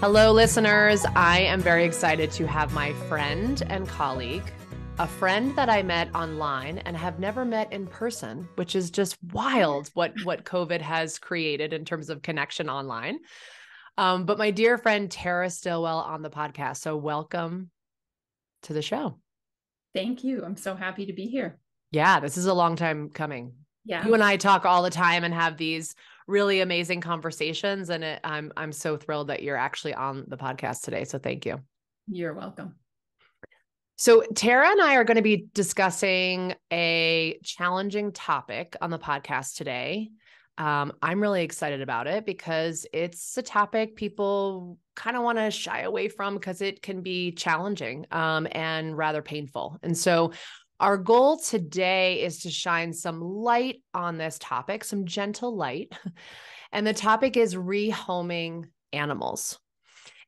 Hello, listeners. I am very excited to have my friend and colleague, a friend that I met online and have never met in person, which is just wild what COVID has created in terms of connection online. But my dear friend, Tara Stillwell on the podcast. So welcome to the show. Thank you. I'm so happy to be here. Yeah, this is a long time coming. Yeah, You and I talk all the time and have these really amazing conversations. And I'm so thrilled that you're actually on the podcast today. So thank you. you're welcome. So Tara and I are going to be discussing a challenging topic on the podcast today. I'm really excited about it because it's a topic people kind of want to shy away from because it can be challenging and rather painful. And so our goal today is to shine some light on this topic, some gentle light. And the topic is rehoming animals.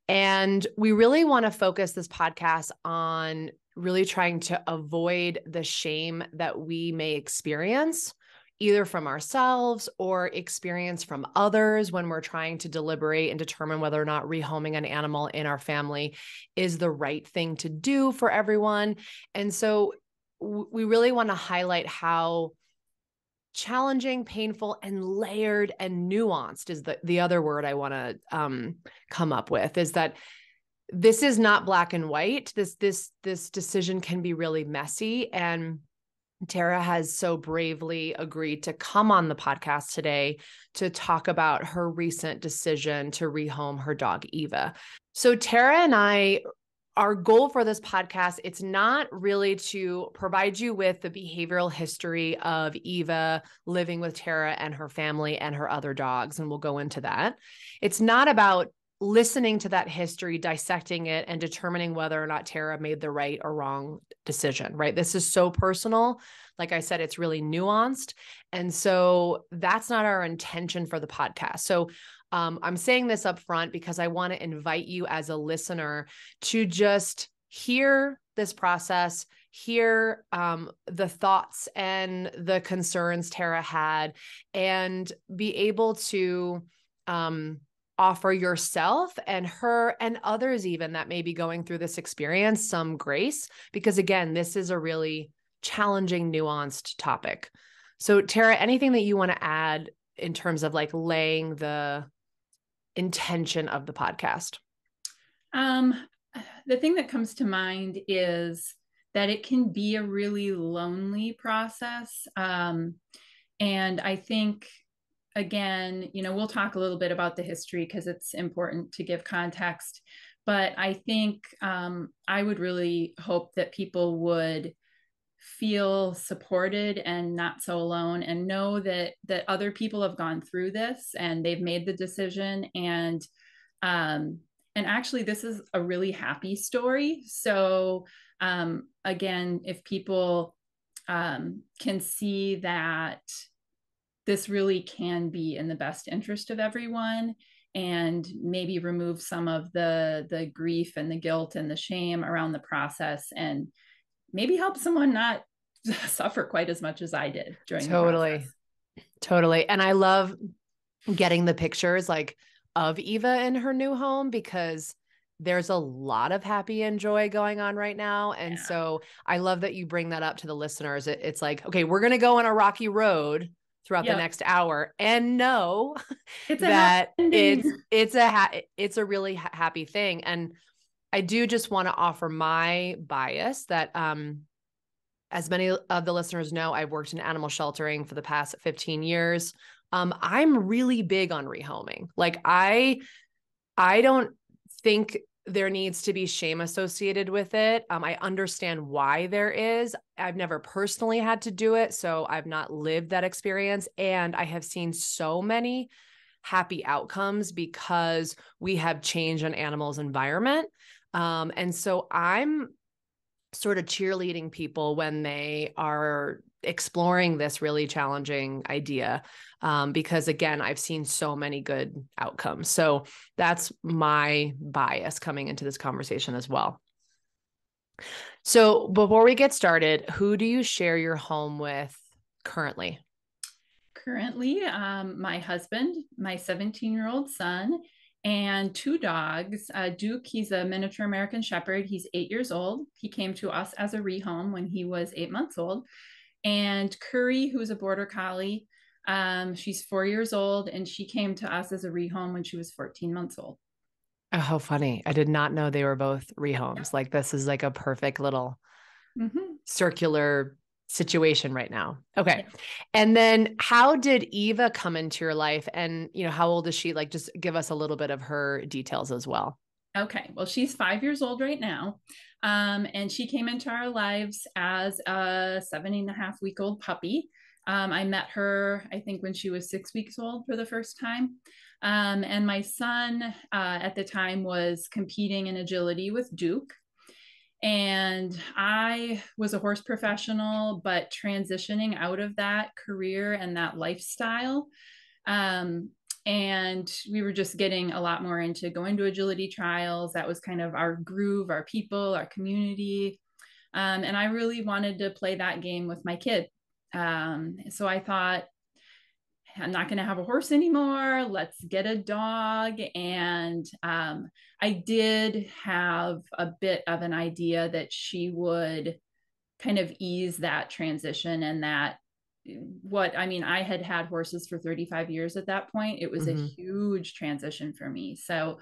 And we really want to focus this podcast on really trying to avoid the shame that we may experience, either from ourselves or experience from others when we're trying to deliberate and determine whether or not rehoming an animal in our family is the right thing to do for everyone. And so we really want to highlight how challenging, painful, and layered and nuanced is the other word I want to come up with, is that this is not black and white. This decision can be really messy. And Tara has so bravely agreed to come on the podcast today to talk about her recent decision to rehome her dog, Eva. So Tara and I, our goal for this podcast, it's not really to provide you with the behavioral history of Eva living with Tara and her family and her other dogs, and we'll go into that. It's not about listening to that history, dissecting it, and determining whether or not Tara made the right or wrong decision, right? This is so personal. Like I said, it's really nuanced. And so that's not our intention for the podcast. So I'm saying this up front because I want to invite you as a listener to just hear this process, hear the thoughts and the concerns Tara had, and be able to offer yourself and her and others even that may be going through this experience some grace, because again, this is a really challenging, nuanced topic. So Tara, anything that you want to add in terms of like laying the intention of the podcast? Um, the thing that comes to mind is that it can be a really lonely process. And I think, again, we'll talk a little bit about the history because it's important to give context. But I think I would really hope that people would feel supported and not so alone, and know that other people have gone through this and they've made the decision, um and actually this is a really happy story. So again, if people can see that this really can be in the best interest of everyone, and maybe remove some of the grief and the guilt and the shame around the process, and maybe help someone not suffer quite as much as I did during the process. Totally. And I love getting the pictures like of Eva in her new home because there's a lot of happy and joy going on right now. And Yeah. so I love that you bring that up to the listeners. It's like, okay, we're going to go on a rocky road throughout the Yep. next hour and know It's a happy that ending. it's a really happy thing. And I do just want to offer my bias that as many of the listeners know, I've worked in animal sheltering for the past 15 years. I'm really big on rehoming. Like I don't think there needs to be shame associated with it. I understand why there is. I've never personally had to do it, so I've not lived that experience. And I have seen so many happy outcomes because we have changed an animal's environment. And so I'm sort of cheerleading people when they are exploring this really challenging idea. Because again, I've seen so many good outcomes. So that's my bias coming into this conversation as well. So before we get started, who do you share your home with currently? Currently, my husband, my 17-year-old son, and two dogs. Duke, he's a miniature American Shepherd. He's 8 years old. He came to us as a rehome when he was 8 months old. And Curry, who's a border collie, she's 4 years old, and she came to us as a rehome when she was 14 months old. Oh, how funny. I did not know they were both rehomes. Like this is like a perfect little circular situation right now. Okay. Yeah. And then how did Eva come into your life? And, how old is she? Like, just give us a little bit of her details as well. Okay. Well, she's 5 years old right now. And she came into our lives as a 7.5 week old puppy. I met her, I think, when she was 6 weeks old for the first time. And my son at the time was competing in agility with Duke. And I was a horse professional, but transitioning out of that career and that lifestyle. Um, and we were just getting a lot more into going to agility trials. That was kind of our groove, our people, our community. And I really wanted to play that game with my kid. So I thought, I'm not going to have a horse anymore. Let's get a dog. And I did have a bit of an idea that she would kind of ease that transition and that I had horses for 35 years at that point. It was a huge transition for me. So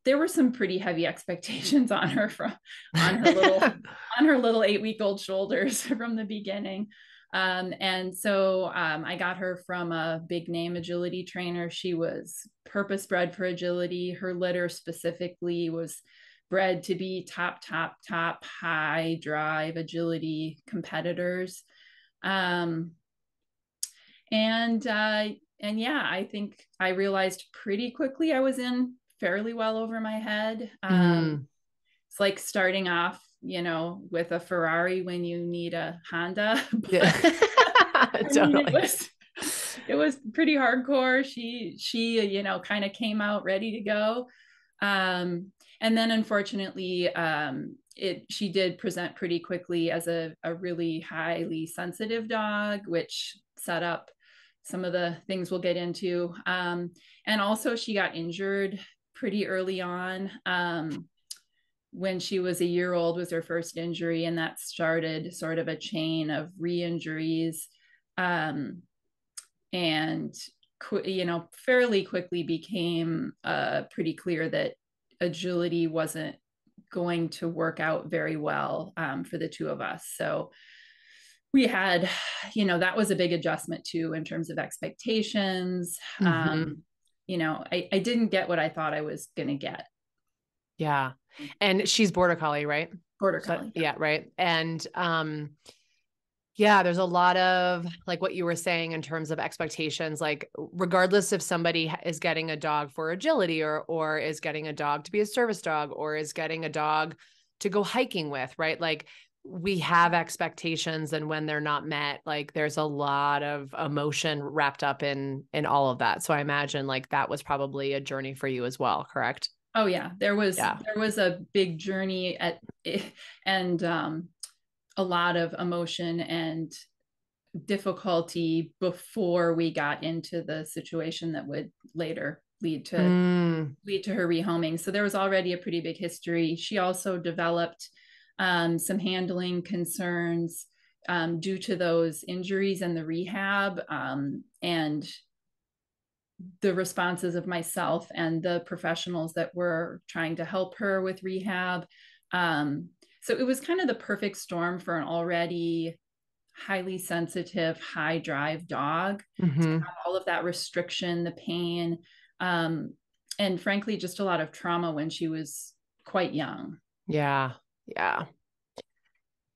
there were some pretty heavy expectations on her on her little 8-week-old shoulders from the beginning. And so I got her from a big name agility trainer. She was purpose bred for agility. Her litter specifically was bred to be top high drive agility competitors. Um, and yeah, I think I realized pretty quickly I was in fairly well over my head. It's like starting off, with a Ferrari when you need a Honda. Yeah. Totally. It was pretty hardcore. She kind of came out ready to go. And then unfortunately, she did present pretty quickly as a really highly sensitive dog, which set up some of the things we'll get into. And also she got injured pretty early on. When she was a year old was her first injury, and that started sort of a chain of re-injuries. And fairly quickly became pretty clear that agility wasn't going to work out very well for the two of us. So we had, that was a big adjustment too in terms of expectations. I didn't get what I thought I was going to get. Yeah. And she's border collie, right? Border collie. Yeah. Right. And, yeah, there's a lot of like what you were saying in terms of expectations, like regardless if somebody is getting a dog for agility or is getting a dog to be a service dog or is getting a dog to go hiking with, right? Like we have expectations, and when they're not met, like there's a lot of emotion wrapped up in all of that. So I imagine like that was probably a journey for you as well, correct? Oh yeah, there was a big journey and a lot of emotion and difficulty before we got into the situation that would later lead to her rehoming. So there was already a pretty big history. She also developed some handling concerns due to those injuries and the rehab, and the responses of myself and the professionals that were trying to help her with rehab. So it was kind of the perfect storm for an already highly sensitive, high drive dog to have all of that restriction, the pain, and frankly, just a lot of trauma when she was quite young. Yeah. Yeah.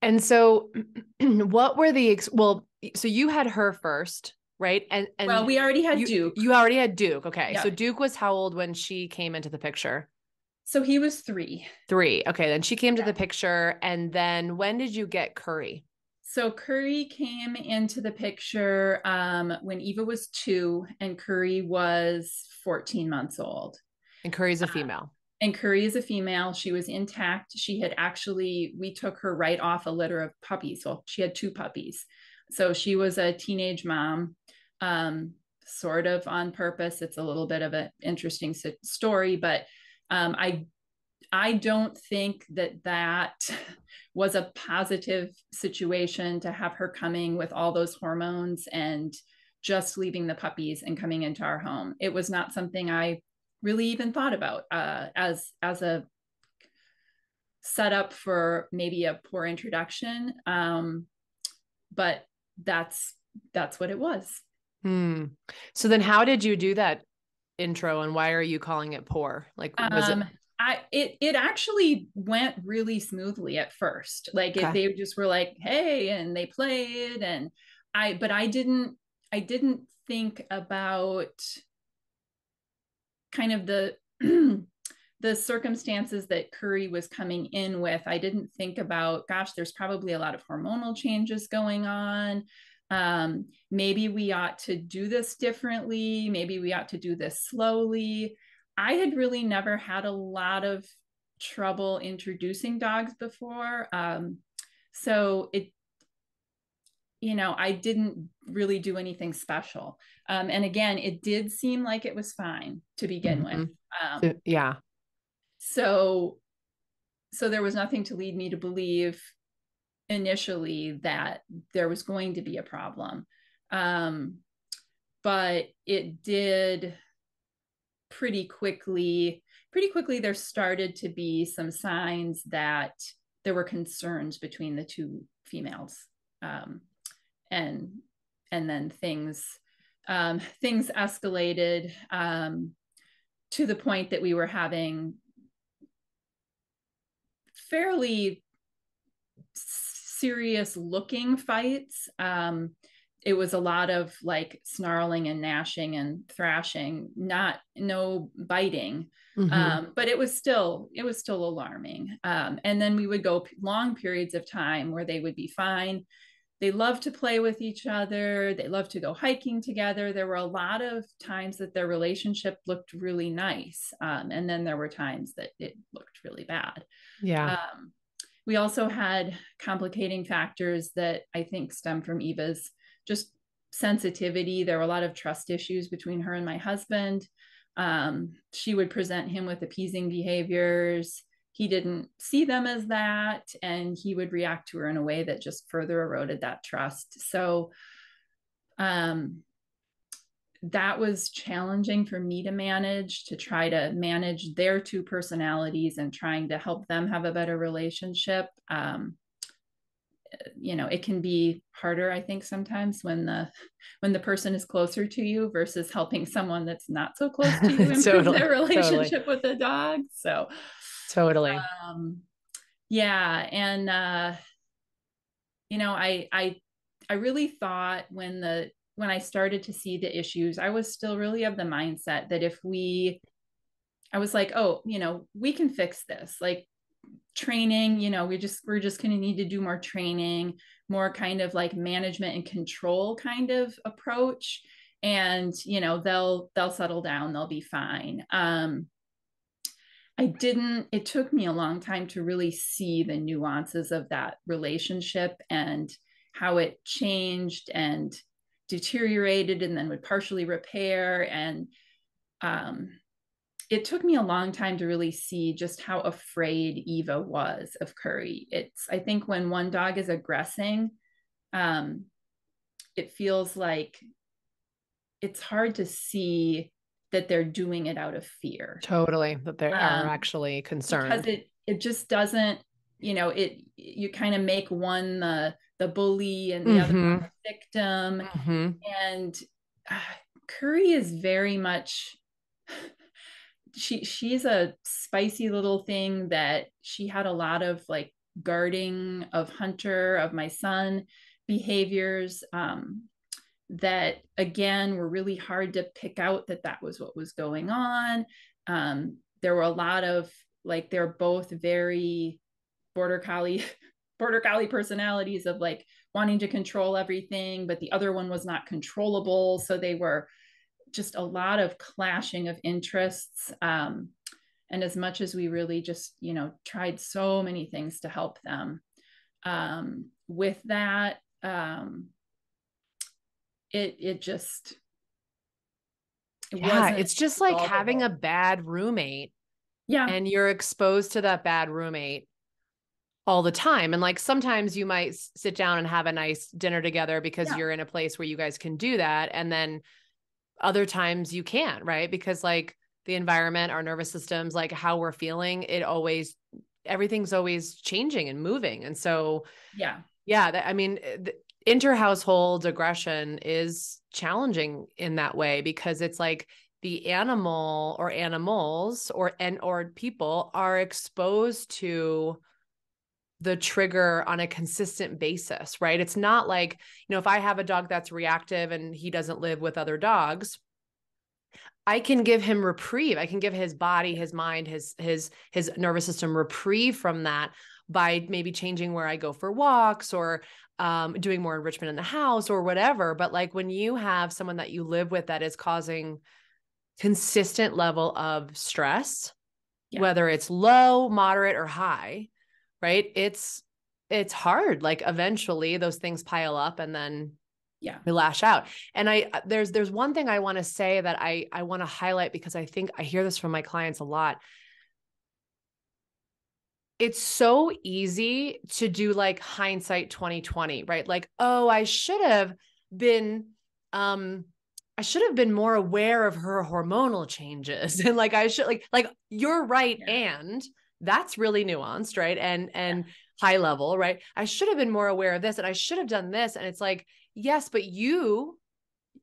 And so what were so you had her first, right? And well, we already had Duke. You already had Duke. Okay. Yep. So Duke was how old when she came into the picture? So he was 3. 3. Okay. Then she came to the picture. And then when did you get Curry? So Curry came into the picture when Eva was 2 and Curry was 14 months old. And Curry's a female. And Curry is a female. She was intact. We took her right off a litter of puppies. Well, she had 2 puppies. So she was a teenage mom. sort of on purpose. It's a little bit of an interesting story, but I don't think that was a positive situation to have her coming with all those hormones and just leaving the puppies and coming into our home. It was not something I really even thought about as a setup for maybe a poor introduction. But that's what it was. So then how did you do that intro, and why are you calling it poor? Like, was it? It actually went really smoothly at first. Like they just were like, hey, and they played, and I didn't think about kind of the the circumstances that Curry was coming in with. I didn't think about, gosh, there's probably a lot of hormonal changes going on. Maybe we ought to do this differently. Maybe we ought to do this slowly. I had really never had a lot of trouble introducing dogs before. So I didn't really do anything special. And again, it did seem like it was fine to begin with. Yeah. So there was nothing to lead me to believe initially that there was going to be a problem. But it did pretty quickly, there started to be some signs that there were concerns between the two females. And then things escalated to the point that we were having fairly serious looking fights. It was a lot of like snarling and gnashing and thrashing, no biting. But it was still alarming. And then we would go long periods of time where they would be fine. They loved to play with each other. They loved to go hiking together. There were a lot of times that their relationship looked really nice. And then there were times that it looked really bad. Yeah. We also had complicating factors that I think stem from Eva's just sensitivity. There were a lot of trust issues between her and my husband. She would present him with appeasing behaviors. He didn't see them as that, and he would react to her in a way that just further eroded that trust. So that was challenging for me to try to manage their two personalities and trying to help them have a better relationship. It can be harder, I think, sometimes when the person is closer to you versus helping someone that's not so close to you improve their relationship with the dog. So totally. Yeah. And I really thought when I started to see the issues, I was still really of the mindset that I was like, oh, we can fix this. Like training, we're just going to need to do more training, more kind of like management and control kind of approach. And, they'll settle down, they'll be fine. It took me a long time to really see the nuances of that relationship and how it changed and deteriorated and then would partially repair. And it took me a long time to really see just how afraid Eva was of Curry. I think when one dog is aggressing, it feels like it's hard to see that they're doing it out of fear. Totally. That they are actually concerned. Because it just doesn't, you kind of make one the bully and the other one the victim. And Curry is very much, she's a spicy little thing that she had a lot of like guarding of Hunter, of my son behaviors, that again were really hard to pick out that was what was going on. There were a lot of like, they're both very border collie personalities of like wanting to control everything, but the other one was not controllable. So they were just a lot of clashing of interests. And as much as we really just, tried so many things to help them with that, it just, It Yeah, wasn't it's just like having solvable. a bad roommate, Yeah. and you're exposed to that bad roommate all the time. And like sometimes you might sit down and have a nice dinner together because Yeah. you're in a place where you guys can do that. And then other times you can't, right? Because like the environment, our nervous systems, like how we're feeling, everything's always changing and moving. And so, Yeah. yeah, I mean, inter-household aggression is challenging in that way because it's like the animal or animals or people are exposed to the trigger on a consistent basis, right? It's not like, if I have a dog that's reactive and he doesn't live with other dogs, I can give him reprieve. I can give his body, his mind, his nervous system reprieve from that by maybe changing where I go for walks or doing more enrichment in the house or whatever. But like when you have someone that you live with that is causing consistent level of stress, Yeah. whether it's low, moderate, or high, right? It's hard. Like eventually those things pile up and then Yeah. we lash out. And there's one thing I want to say that I want to highlight because I think I hear this from my clients a lot. It's so easy to do like hindsight 2020, right? Like, oh, been um I should have been more aware of her hormonal changes. And like I should like you're right, Yeah. and that's really nuanced, right? And Yeah. high level, right? I should have been more aware of this and I should have done this. And it's like, yes, but you,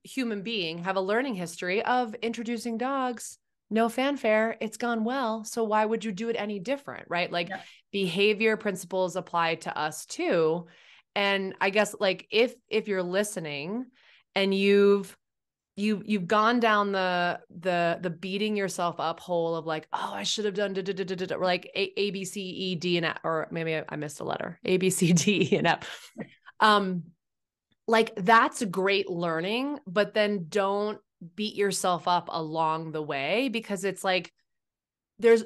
human being, have a learning history of introducing dogs, no fanfare, it's gone well, so why would you do it any different, right? Like Yeah. behavior principles apply to us too. And I guess like if you're listening and you've gone down the beating yourself up hole of like, oh, I should have done or like A B C E D and F, or maybe I missed a letter, A B C D and F. Like that's great learning, but then don't beat yourself up along the way because it's like there's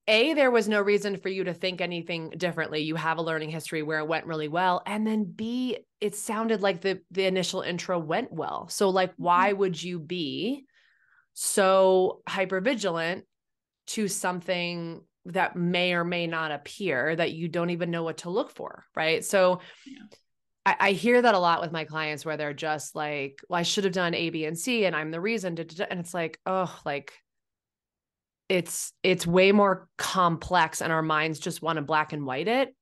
there was no reason for you to think anything differently. You have a learning history where it went really well. And then B, it sounded like the initial intro went well. So like, why would you be so hypervigilant to something that may or may not appear that you don't even know what to look for? Right. So Yeah. I hear that a lot with my clients where they're just like, well, I should have done A, B, and C, and I'm the reason. And it's like, oh, like it's way more complex, and our minds just want to black and white it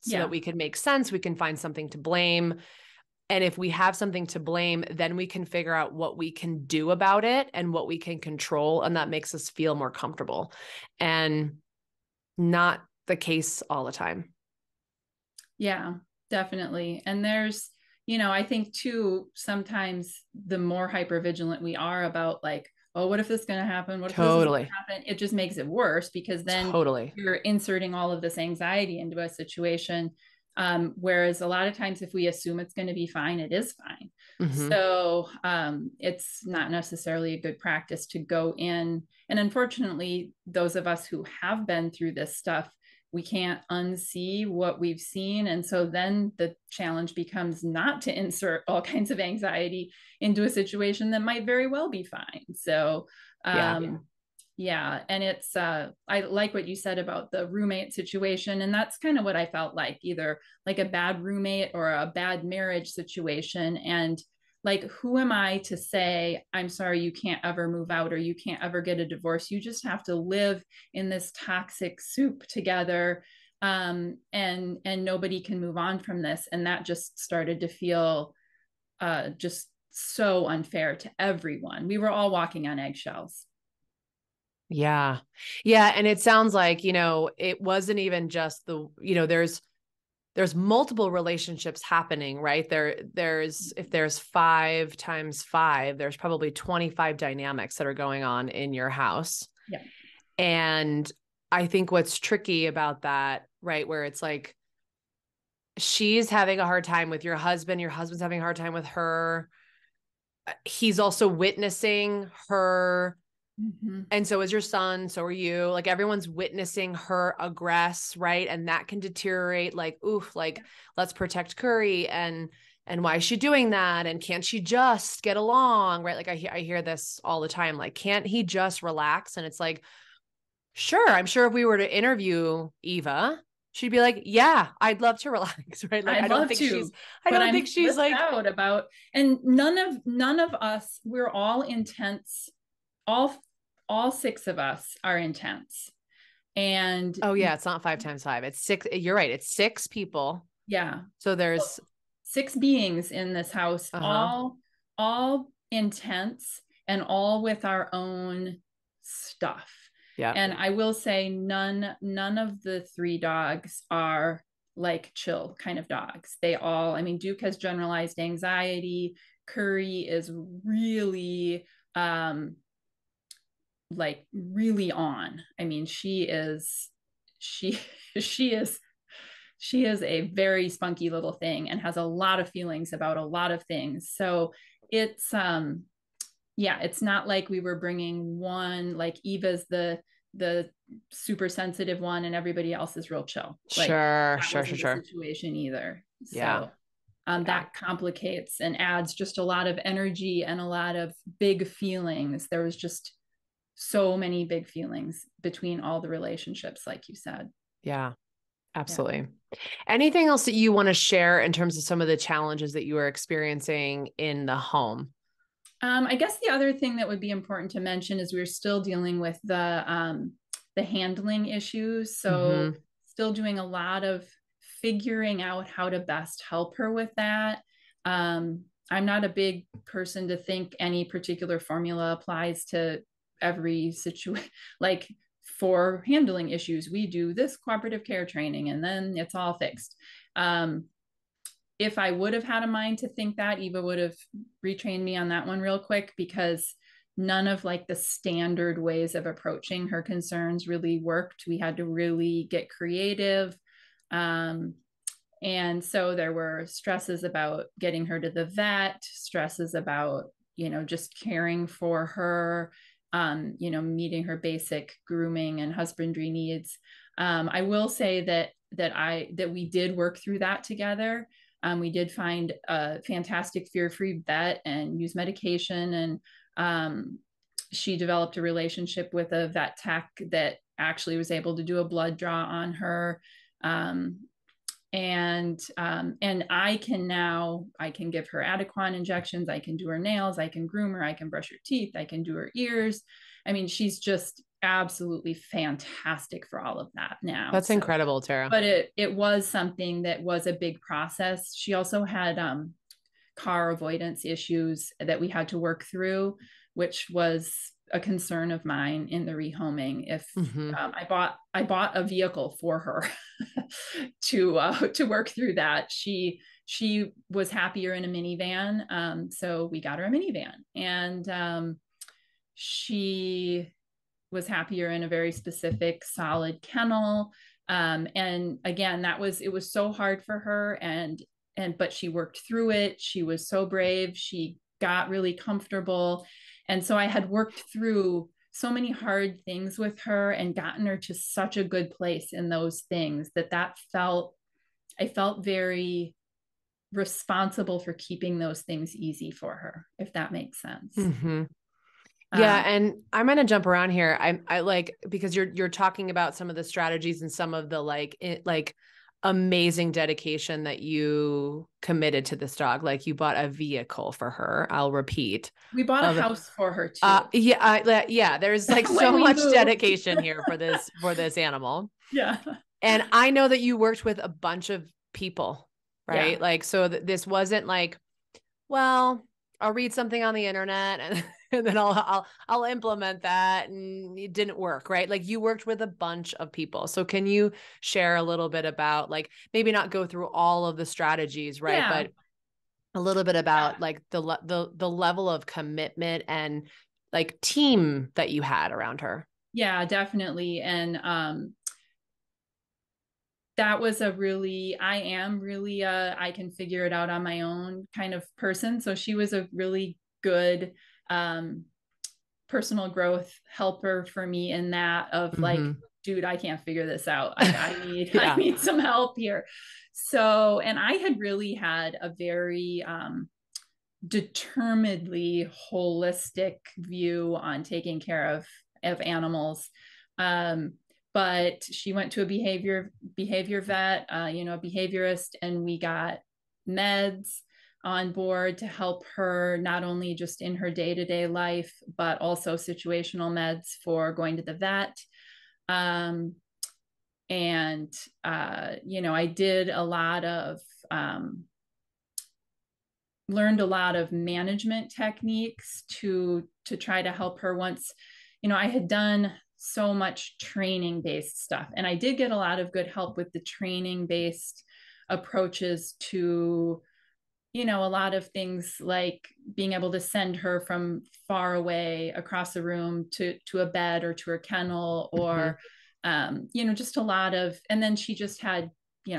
so that Yeah. we can make sense. We can find something to blame. And if we have something to blame, then we can figure out what we can do about it and what we can control. And that makes us feel more comfortable, and not the case all the time. Yeah, definitely. And there's, I think too, sometimes the more hyper vigilant we are about like, oh, what if this is going to happen? What if this is going Totally. to happen? It just makes it worse because then Totally. you're inserting all of this anxiety into a situation. Whereas a lot of times, if we assume it's going to be fine, it is fine. Mm-hmm. So it's not necessarily a good practice to go in. And unfortunately, those of us who have been through this stuff, we can't unsee what we've seen. And so then the challenge becomes not to insert all kinds of anxiety into a situation that might very well be fine. So, Yeah. yeah. And it's, I like what you said about the roommate situation. And that's kind of what I felt like, either like a bad roommate or a bad marriage situation. And like, who am I to say, I'm sorry, you can't ever move out or you can't ever get a divorce? You just have to live in this toxic soup together. And nobody can move on from this. And that just started to feel just so unfair to everyone. We were all walking on eggshells. Yeah. Yeah. And it sounds like, it wasn't even just there's multiple relationships happening, right? If there's 5 times 5, there's probably 25 dynamics that are going on in your house. Yeah. And I think what's tricky about that, right, where it's like she's having a hard time with your husband's having a hard time with her. He's also witnessing her. Mm-hmm. And so is your son, so are you. Like everyone's witnessing her aggress, right? And that can deteriorate like, oof, like let's protect Curry. and why is she doing that? And can't she just get along? Right. Like I hear this all the time. Like, can't he just relax? And it's like, sure. I'm sure if we were to interview Eva, she'd be like, yeah, I'd love to relax. Right. Like, I'd love to, I but don't I'm think she's stressed like, out about, and none of us, we're all intense. All six of us are intense. And oh yeah, it's not 5 times 5. It's 6. You're right. It's 6 people. yeah. So there's, Six beings in this house, uh-huh. all intense and all with our own stuff. Yeah. And I will say none of the three dogs are like chill kind of dogs. They all, I mean, Duke has generalized anxiety. Curry is really like really on. I mean, she she is she is a very spunky little thing and has a lot of feelings about a lot of things. So it's yeah, it's not like we were bringing one, like Eva's the super sensitive one and everybody else is real chill. Like Sure, that sure, sure, wasn't the sure. situation either. Yeah. So Yeah. that complicates and adds just a lot of energy and a lot of big feelings. There was just so many big feelings between all the relationships, like you said. Yeah. Yeah. Absolutely. Anything else that you want to share in terms of some of the challenges that you are experiencing in the home? I guess the other thing that would be important to mention is we're still dealing with the handling issues. So Mm-hmm. still doing a lot of figuring out how to best help her with that. I'm not a big person to think any particular formula applies to every situation. Like for handling issues, we do this cooperative care training and then it's all fixed. Um, if I would have had a mind to think that, Eva would have retrained me on that one real quick, because none of like the standard ways of approaching her concerns really worked. We had to really get creative. Um, and so there were stresses about getting her to the vet, stresses about, just caring for her, meeting her basic grooming and husbandry needs. I will say that we did work through that together. We did find a fantastic fear-free vet and use medication, and she developed a relationship with a vet tech that actually was able to do a blood draw on her. And I can give her Adequan injections, I can do her nails, I can groom her, I can brush her teeth, I can do her ears. I mean, she's just absolutely fantastic for all of that now. That's So incredible, Tara. but it was something that was a big process. She also had car avoidance issues that we had to work through, which was a concern of mine in the rehoming. If Mm-hmm. I bought a vehicle for her to work through that. She was happier in a minivan, so we got her a minivan, and she was happier in a very specific solid kennel. And again, it was so hard for her, but she worked through it. She was so brave. She got really comfortable. And so I had worked through so many hard things with her and gotten her to such a good place in those things I felt very responsible for keeping those things easy for her, if that makes sense. Mm-hmm. Yeah, Um, and I'm gonna jump around here. I like, because you're talking about some of the strategies and some of the like amazing dedication that you committed to this dog. Like you bought a vehicle for her. I'll repeat. we bought a Of house for her too. yeah, there's like When so we much moved. dedication here for this animal. Yeah. And I know that you worked with a bunch of people, Yeah. right? Like, so this wasn't like, well, I'll read something on the internet and, and then I'll implement that, and it didn't work, right? Like you worked with a bunch of people. So can you share a little bit about, like, maybe not go through all of the strategies, right? Yeah. But a little bit about like the level of commitment and like team that you had around her. Yeah, definitely. And that was I am really I can figure it out on my own kind of person. So she was a really good um personal growth helper for me in that of like, dude, I can't figure this out. I need, I need some help here. So, and I had really had a very, determinedly holistic view on taking care of animals. But she went to a behavior vet, a behaviorist, and we got meds on board to help her not only just in her day-to-day life, but also situational meds for going to the vet. I did a lot of learned a lot of management techniques to try to help her. Once, I had done so much training based stuff, and I did get a lot of good help with the training based approaches to, a lot of things like being able to send her from far away across the room to a bed or to her kennel, or just a lot of, and then she just had,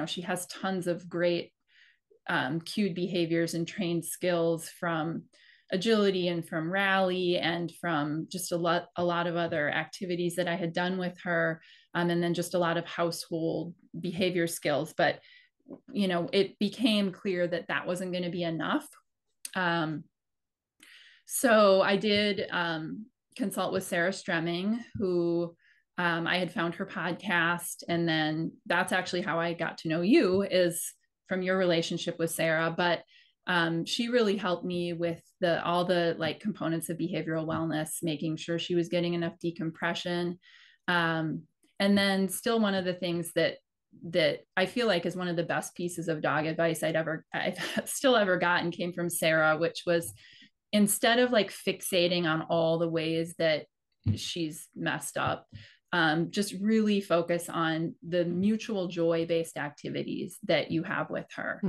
she has tons of great cued behaviors and trained skills from agility and from rally and from just a lot of other activities that I had done with her, and then just a lot of household behavior skills. But it became clear that that wasn't going to be enough. So I did consult with Sarah Stremming, who I had found her podcast, and then that's actually how I got to know you, is from your relationship with Sarah. But she really helped me with all the like components of behavioral wellness, making sure she was getting enough decompression. And then still one of the things that I feel like is one of the best pieces of dog advice I've still ever gotten came from Sarah, which was, instead of like fixating on all the ways that she's messed up, just really focus on the mutual joy-based activities that you have with her.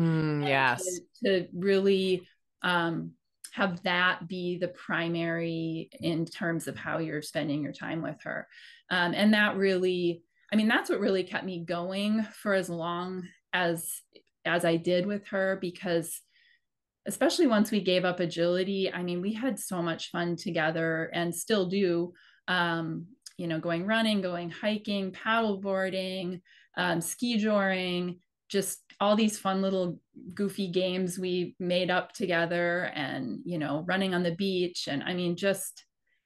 Yes. To really have that be the primary in terms of how you're spending your time with her. And that really, that's what really kept me going for as long as I did with her, because especially once we gave up agility, we had so much fun together and still do, going running, going hiking, paddle boarding, ski joring, just all these fun little goofy games we made up together, and, running on the beach. And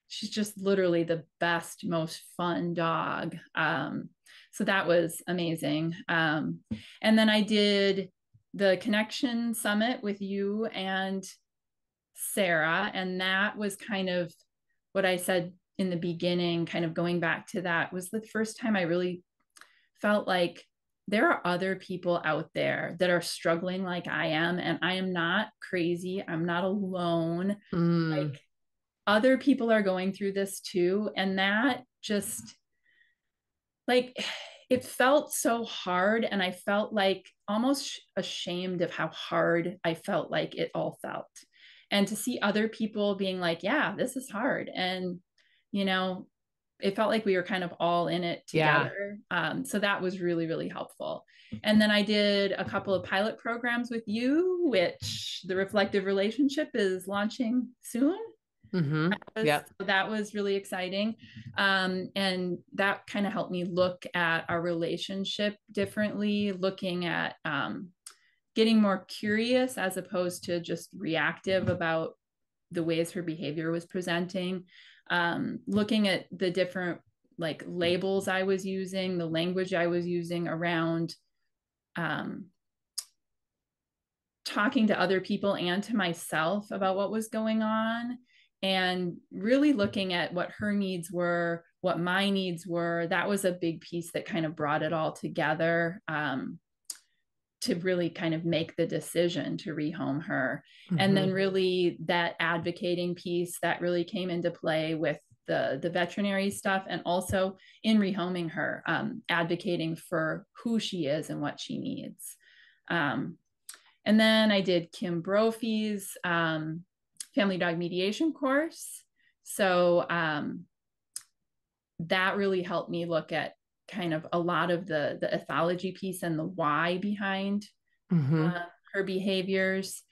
she's just literally the best, most fun dog. So that was amazing. And then I did the Connection Summit with you and Sarah, and that was kind of what I said in the beginning, kind of going back to that, was the first time I really felt like there are other people out there that are struggling like I am, and I am not crazy. I'm not alone. Like, other people are going through this too. And that just, like, it felt so hard, and I felt like almost ashamed of how hard I felt like it all felt. And to see other people being like, yeah, this is hard. And, it felt like we were kind of all in it together. So that was really, really helpful. And then I did a couple of pilot programs with you, which the Reflective Relationship is launching soon. That was really exciting. And that kind of helped me look at our relationship differently, looking at getting more curious as opposed to just reactive about the ways her behavior was presenting, looking at the different like labels I was using, the language I was using around talking to other people and to myself about what was going on, and really looking at what her needs were, what my needs were. That was a big piece that kind of brought it all together, to really kind of make the decision to rehome her. And then really that advocating piece that really came into play with the veterinary stuff, and also in rehoming her, advocating for who she is and what she needs. And then I did Kim Brophy's family dog mediation course. So that really helped me look at kind of a lot of the ethology piece and the why behind her behaviors.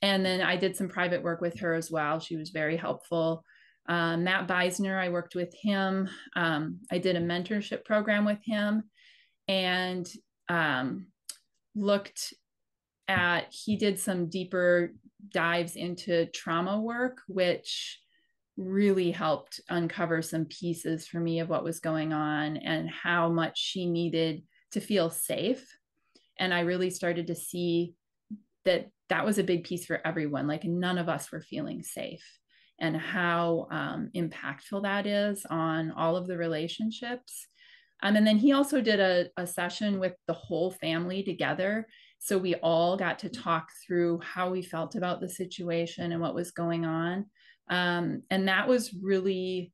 And then I did some private work with her as well. She was very helpful. Matt Beisner, I worked with him. I did a mentorship program with him, and looked at, he did some deeper dives into trauma work, which really helped uncover some pieces for me of what was going on and how much she needed to feel safe. And I really started to see that that was a big piece for everyone. Like, none of us were feeling safe, and how impactful that is on all of the relationships. And then he also did a session with the whole family together. So we all got to talk through how we felt about the situation and what was going on. And that was really,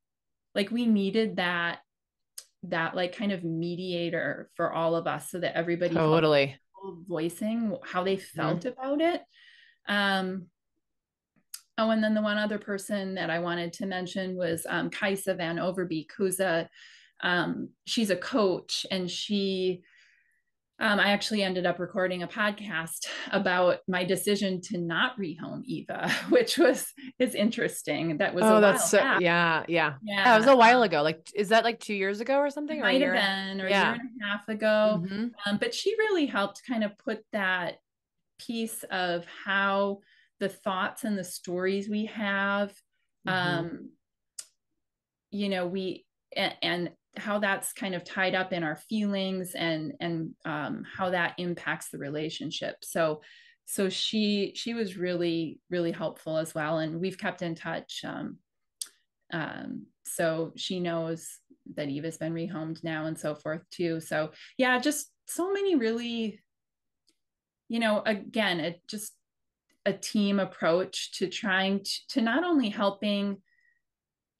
like, we needed that like kind of mediator for all of us, so that everybody felt Totally. voicing how they felt about it. Oh, and then the one other person that I wanted to mention was Kaisa Van Overbeek, who's she's a coach, and I actually ended up recording a podcast about my decision to not rehome Eva, which is interesting. That was a Oh, that's while so, back. yeah, yeah. Yeah, it was Yeah, a while ago. Like, is that like 2 years ago or it something, or a might have year? been, or a year Yeah. and a half ago. Mm-hmm. But she really helped kind of put that piece of how the thoughts and the stories we have, Mm-hmm. um, we and how that's kind of tied up in our feelings, and how that impacts the relationship. So she was really, really helpful as well, and we've kept in touch. So she knows that Eva's been rehomed now and so forth too. So yeah, just so many really, again, just a team approach to trying to not only helping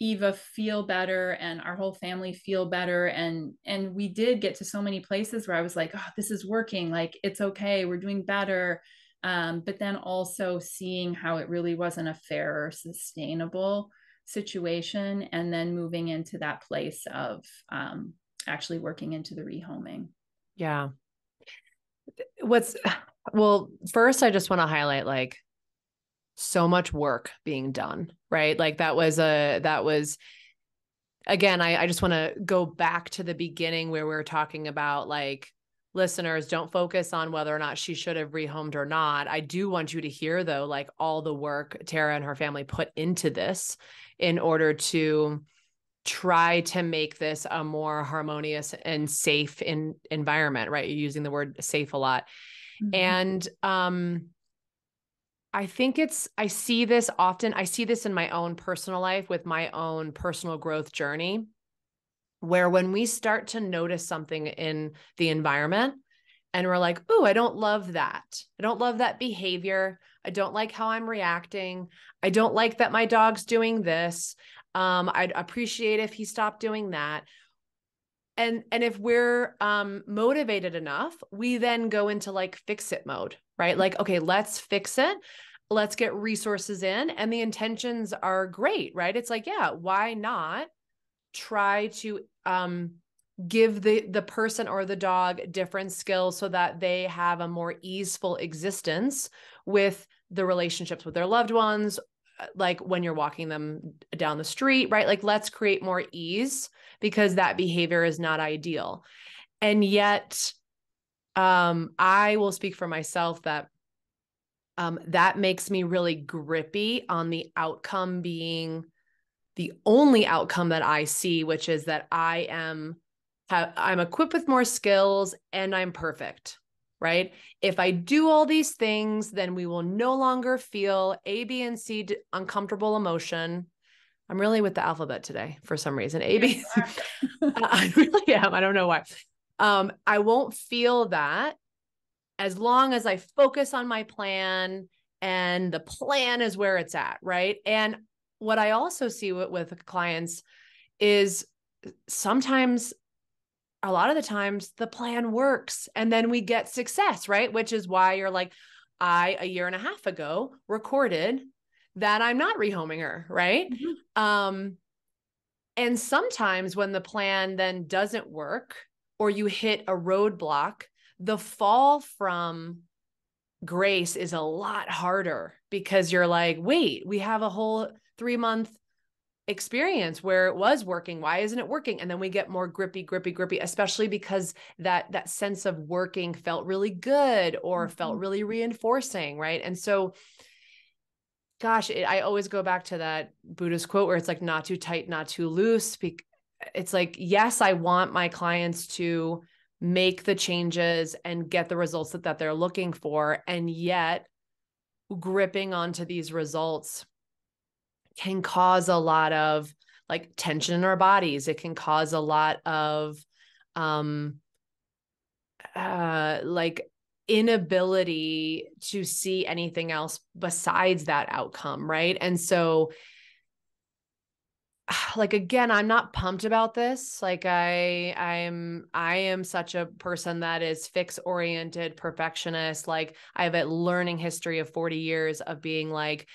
Eva feel better and our whole family feel better, and we did get to so many places where I was like, oh, this is working, like, it's okay, we're doing better. But then also seeing how it really wasn't a fair or sustainable situation, and then moving into that place of actually working into the rehoming. Yeah. What's, well, first, I just want to highlight like so much work being done, right? Like that was, again, I just want to go back to the beginning where we were talking about like, listeners, don't focus on whether or not she should have rehomed or not. I do want you to hear though, like all the work Tara and her family put into this in order to try to make this a more harmonious and safe environment, right? You're using the word safe a lot. Mm-hmm. And I think I see this often. I see this in my own personal life with my own personal growth journey, where when we start to notice something in the environment and we're like, "Ooh, I don't love that. I don't love that behavior. I don't like how I'm reacting. I don't like that my dog's doing this. I'd appreciate if he stopped doing that." And if we're motivated enough, we then go into like fix it mode, right? Like, okay, let's fix it. Let's get resources in. And the intentions are great, right? It's like, yeah, why not try to give the person or the dog different skills so that they have a more easeful existence with the relationships with their loved ones, like when you're walking them down the street, right? Like, let's create more ease because that behavior is not ideal. And yet, I will speak for myself that that makes me really grippy on the outcome being the only outcome that I see, which is that I'm equipped with more skills and I'm perfect, right? If I do all these things, then we will no longer feel A, B, and C uncomfortable emotion. I'm really with the alphabet today for some reason. A, B, C. I really am. I don't know why. I won't feel that as long as I focus on my plan and the plan is where it's at, right? And what I also see with clients is sometimes, a lot of the times, the plan works and then we get success, right? Which is why you're like, a year and a half ago, recorded that I'm not rehoming her, right? Mm-hmm. And sometimes when the plan then doesn't work or you hit a roadblock, the fall from grace is a lot harder because you're like, wait, we have a whole 3-month experience where it was working. Why isn't it working? And then we get more grippy, especially because that sense of working felt really good or felt really reinforcing. Right. And so, gosh, I always go back to that Buddhist quote where it's like, not too tight, not too loose. It's like, yes, I want my clients to make the changes and get the results that they're looking for. And yet gripping onto these results can cause a lot of like tension in our bodies. It can cause a lot of like inability to see anything else besides that outcome, right? And so like, again, I'm not pumped about this. Like I am such a person that is fix oriented, perfectionist. Like I have a learning history of 40 years of being like,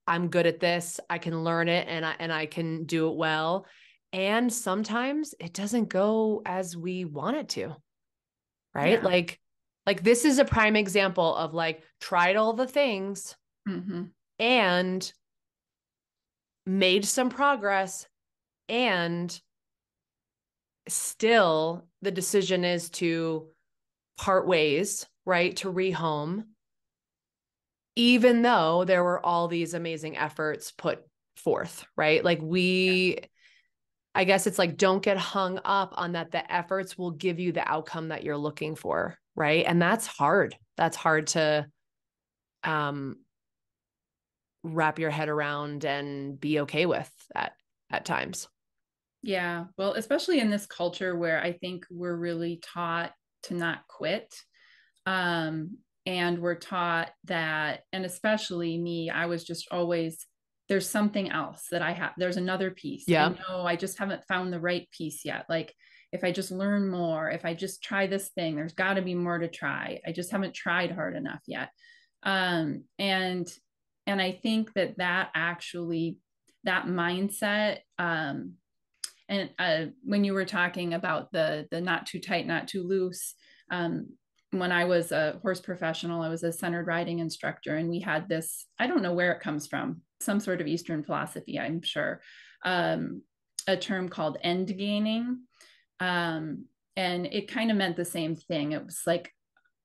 I'm good at this. I can learn it and I can do it well. And sometimes it doesn't go as we want it to, right? Yeah. Like this is a prime example of like tried all the things and made some progress, and still the decision is to part ways, right? To rehome, even though there were all these amazing efforts put forth, right? Like I guess it's like, don't get hung up on that. The efforts will give you the outcome that you're looking for, right? And that's hard. That's hard to wrap your head around and be okay with at times. Yeah. Well, especially in this culture where I think we're really taught to not quit. Um, and we're taught that, and especially me, I was just always, there's something else that I have, there's another piece. I Yeah. know I just haven't found the right piece yet. Like if I just learn more, if I just try this thing, there's got to be more to try. I just haven't tried hard enough yet. Um, and and I think that actually, that mindset, and when you were talking about the not too tight, not too loose, um, when I was a horse professional, I was a centered riding instructor, and we had this, I don't know where it comes from, some sort of Eastern philosophy, I'm sure, um, a term called end gaining. Um, and it kind of meant the same thing. It was like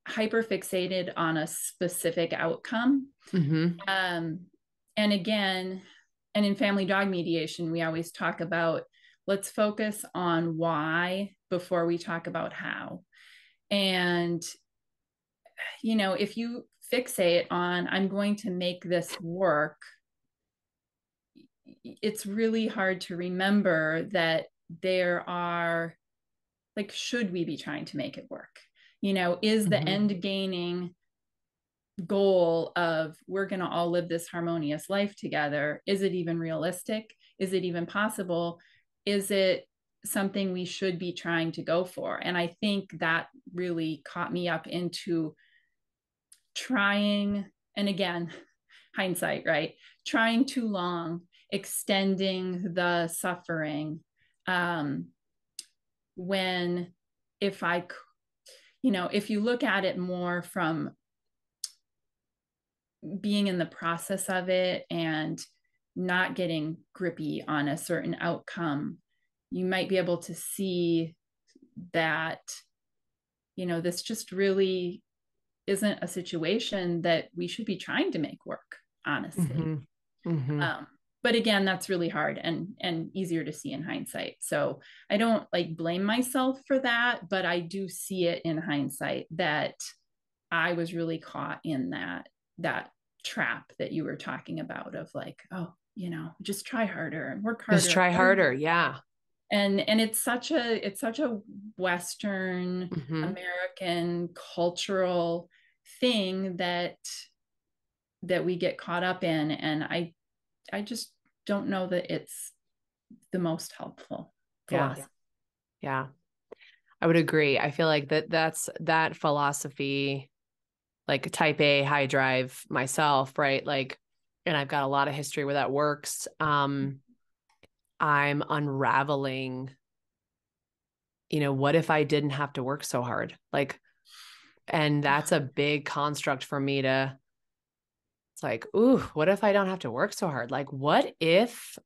hyper fixated on a specific outcome. Mm-hmm. Um, and again, and in family dog mediation, we always talk about let's focus on why before we talk about how. And, you know, if you fixate on, I'm going to make this work, it's really hard to remember that there are, like, should we be trying to make it work? You know, is the end gaining goal of we're going to all live this harmonious life together, is it even realistic? Is it even possible? Is it something we should be trying to go for? And I think that really caught me up into trying, and again, hindsight, right? Trying too long, extending the suffering. When, if I, you know, if you look at it more from being in the process of it and not getting grippy on a certain outcome, you might be able to see that, you know, this just really isn't a situation that we should be trying to make work, honestly. But again, that's really hard and easier to see in hindsight. So I don't like blame myself for that, but I do see it in hindsight that I was really caught in that trap that you were talking about of like, oh, you know, just try harder and work harder. Just try harder. Yeah. And it's such a Western American cultural thing that we get caught up in. And I just don't know that it's the most helpful philosophy. Yeah. I would agree. I feel like that philosophy, like type A high drive myself, right? Like, and I've got a lot of history where that works. I'm unraveling, you know, what if I didn't have to work so hard? Like, And that's a big construct for me to, it's like, ooh, what if I don't have to work so hard? Like, what if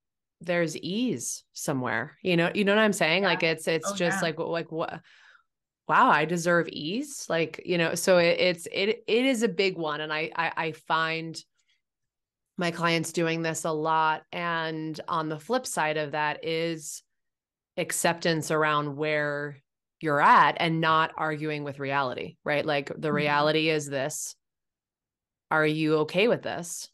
there's ease somewhere? You know what I'm saying? Yeah. Like it's Oh just yeah. like what, wow, I deserve ease. Like, so it is a big one. And I find my clients doing this a lot. And on the flip side of that is acceptance around where you're at and not arguing with reality, right? Like the Mhm. reality is this. Are you okay with this?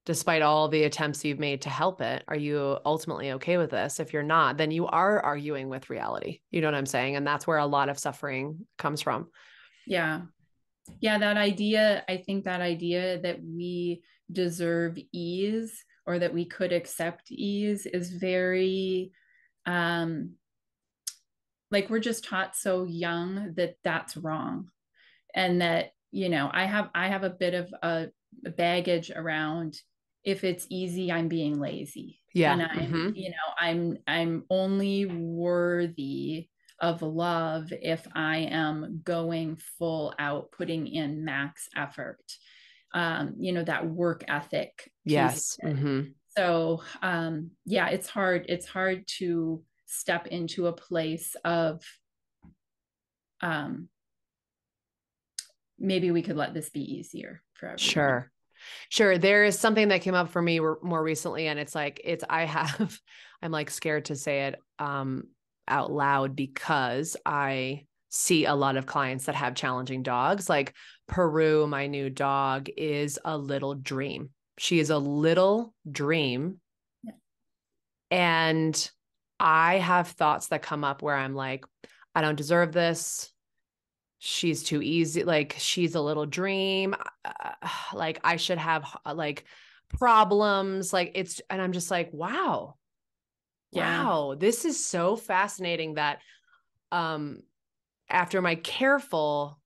Despite all the attempts you've made to help it, are you ultimately okay with this? If you're not, then you are arguing with reality. You know what I'm saying? And that's where a lot of suffering comes from. Yeah. Yeah, that idea, I think that idea that we deserve ease or that we could accept ease is very um like we're just taught so young that that's wrong. And that, I have a bit of a baggage around, if it's easy, I'm being lazy. Yeah. And I'm, Mm-hmm. I'm only worthy of love if I am going full out, putting in max effort. That work ethic piece. Yes. Mm-hmm. So yeah, it's hard to step into a place of um maybe we could let this be easier for everyone. Sure. Sure. There is something that came up for me more recently, and I'm like scared to say it out loud because I see a lot of clients that have challenging dogs. Like Peru, my new dog, is a little dream. She is a little dream. Yeah. And I have thoughts that come up where I'm like, I don't deserve this. She's too easy. Like she's a little dream. Like I should have like problems. And I'm just like, wow, Yeah. wow, this is so fascinating that um, after my careful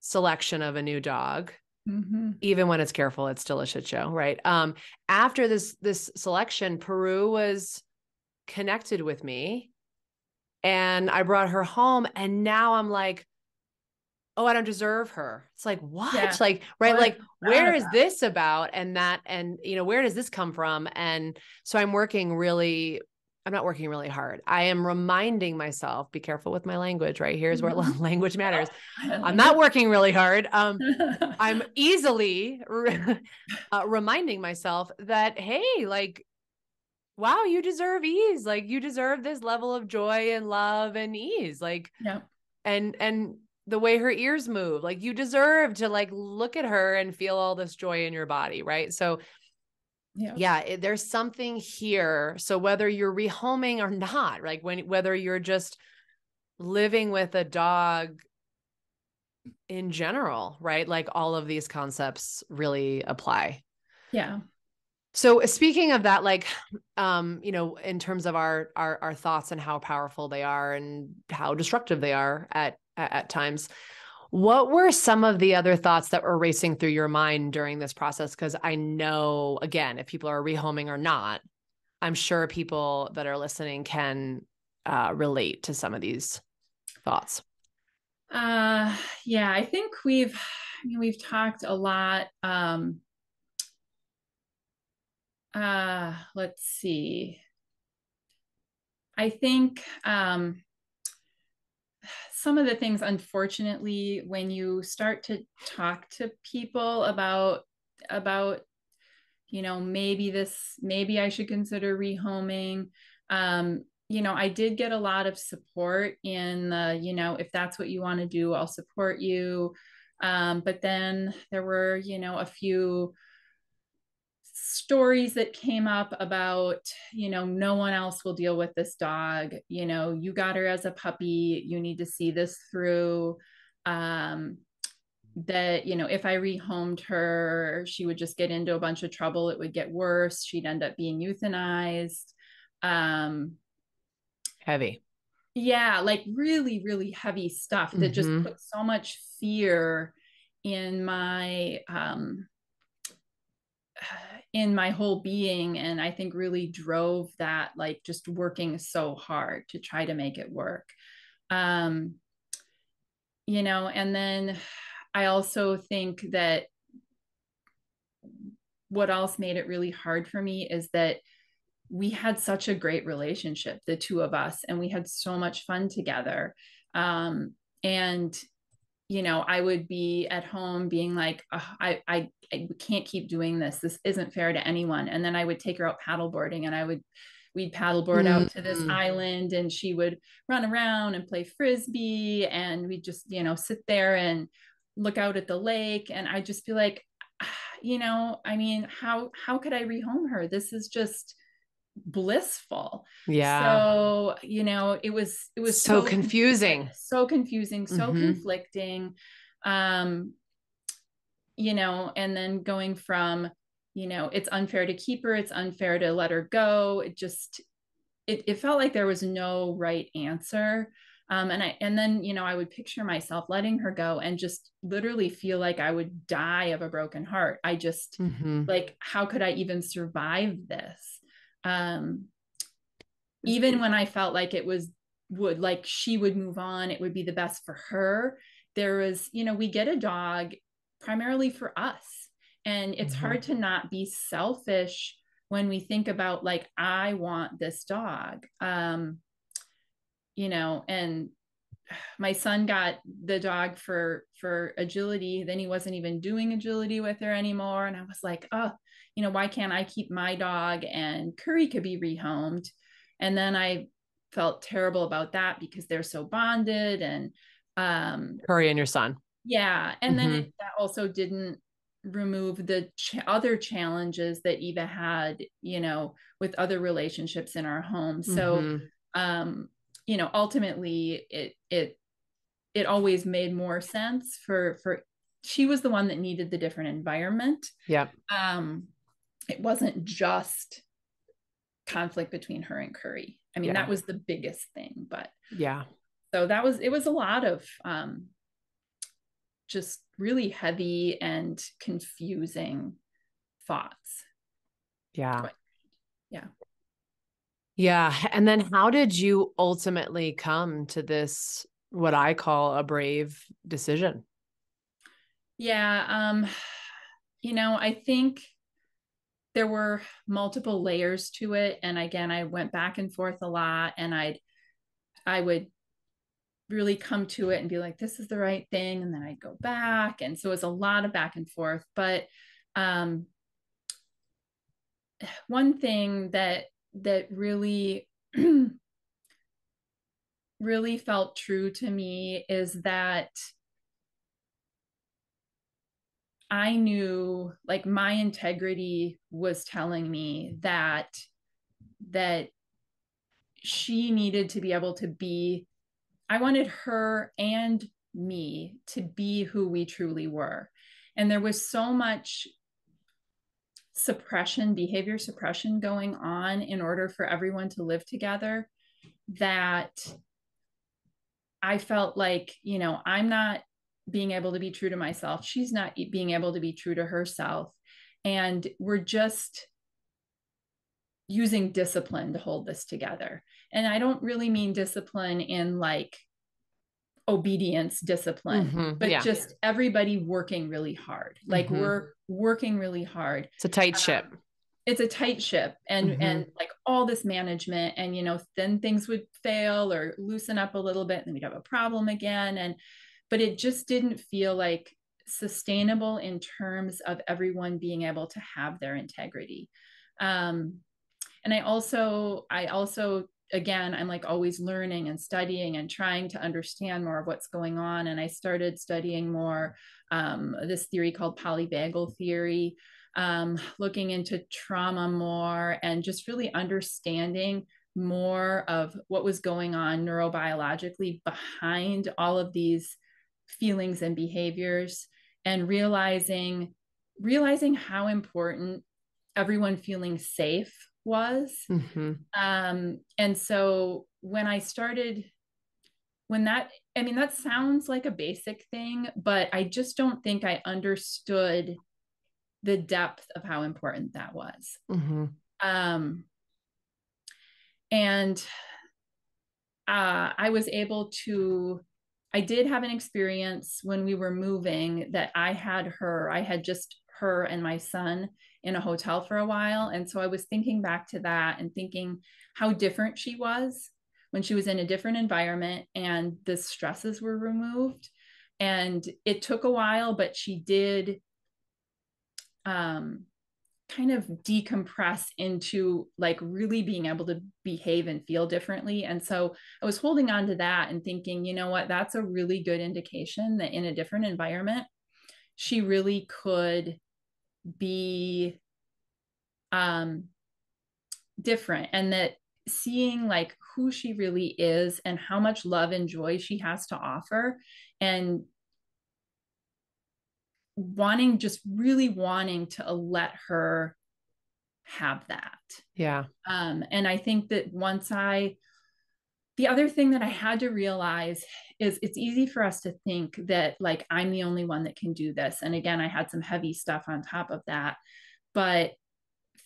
selection of a new dog, Mm-hmm. even when it's careful, it's still a shit show, right? After this selection, Peru was connected with me and I brought her home and now I'm like, oh, I don't deserve her. It's like, what? Yeah. Like, right. What Like, is that where is about? this about? And where does this come from? And so I'm not working really hard. I am reminding myself, be careful with my language, right? Here's where Mm-hmm. language matters. Oh, I'm not language. working really hard. I'm easily reminding myself that, hey, like, wow, you deserve ease. Like you deserve this level of joy and love and ease. Like, Yeah. and the way her ears move, like you deserve to like look at her and feel all this joy in your body, right? So Yeah. yeah, there's something here. So whether you're rehoming or not, like whether you're just living with a dog in general, right? Like all of these concepts really apply. Yeah. So speaking of that, like, in terms of our thoughts and how powerful they are and how destructive they are at times, what were some of the other thoughts that were racing through your mind during this process? Because I know, again, if people are rehoming or not, I'm sure people that are listening can relate to some of these thoughts. Uh yeah, I think we've talked a lot. Let's see. I think some of the things, unfortunately, when you start to talk to people about maybe I should consider rehoming. I did get a lot of support in the, if that's what you want to do, I'll support you. But then there were, a few stories that came up about, no one else will deal with this dog. You got her as a puppy. You need to see this through. Um, that if I rehomed her, she would just get into a bunch of trouble. It would get worse. She'd end up being euthanized. um Heavy. yeah, like really really heavy stuff that just Mm-hmm. put so much fear in my whole being, and I think really drove that, like just working so hard to try to make it work. um and then I also think that what else made it really hard for me is that we had such a great relationship, the two of us, and we had so much fun together. And I would be at home being like, oh, I can't keep doing this. This isn't fair to anyone. And then I would take her out paddleboarding, and we'd paddleboard out to this island, and she would run around and play frisbee, and we'd just, sit there and look out at the lake. And I'd just be like, I mean, how could I rehome her? This is just blissful. Yeah. So, it was So confusing. so confusing, so conflicting. And then going from, it's unfair to keep her, it's unfair to let her go. It felt like there was no right answer. And then, I would picture myself letting her go and just literally feel like I would die of a broken heart. I just like, how could I even survive this? Even when I felt like like she would move on, it would be the best for her. There was, we get a dog primarily for us. And it's hard to not be selfish when we think about like, I want this dog. And my son got the dog for agility. Then he wasn't even doing agility with her anymore. And I was like, oh, why can't I keep my dog and Curry could be rehomed? And then I felt terrible about that because they're so bonded. And Curry and your son. yeah. And then that also didn't remove the other challenges that Eva had, with other relationships in our home. So ultimately it always made more sense for she was the one that needed the different environment. Yep. It wasn't just conflict between her and Curry. I mean, that was the biggest thing, but yeah. So it was a lot of just really heavy and confusing thoughts. Yeah. Yeah. Yeah. And then how did you ultimately come to this, what I call a brave decision? Yeah. I think there were multiple layers to it. And again, I went back and forth a lot, and I would really come to it and be like, this is the right thing. And then I'd go back. And so it was a lot of back and forth. But one thing that really really felt true to me is that I knew, like, my integrity was telling me that she needed to be able to be, I wanted her and me to be who we truly were. And there was so much behavior suppression going on in order for everyone to live together, that I felt like, I'm not being able to be true to myself. She's not being able to be true to herself. And we're just using discipline to hold this together. And I don't really mean discipline in like obedience discipline, but just everybody working really hard. Like we're working really hard. It's a tight ship. It's a tight ship, and like all this management, and then things would fail or loosen up a little bit, and then we'd have a problem again. But it just didn't feel like sustainable in terms of everyone being able to have their integrity. And I also again, I'm like always learning and studying and trying to understand more of what's going on. And I started studying more this theory called polyvagal theory, looking into trauma more, and just really understanding more of what was going on neurobiologically behind all of these feelings and behaviors, and realizing how important everyone feeling safe was. And so when that sounds like a basic thing, but I just don't think I understood the depth of how important that was. And I was able to I did have an experience when we were moving that I had just her and my son in a hotel for a while. And so I was thinking back to that and thinking how different she was when she was in a different environment and the stresses were removed. And it took a while, but she did kind of decompress into like really being able to behave and feel differently. And so I was holding on to that and thinking, you know what, that's a really good indication that in a different environment, she really could be different, and that seeing like who she really is and how much love and joy she has to offer, and really wanting to let her have that. Yeah. And I think that the other thing that I had to realize is it's easy for us to think that like I'm the only one that can do this. And again, I had some heavy stuff on top of that. But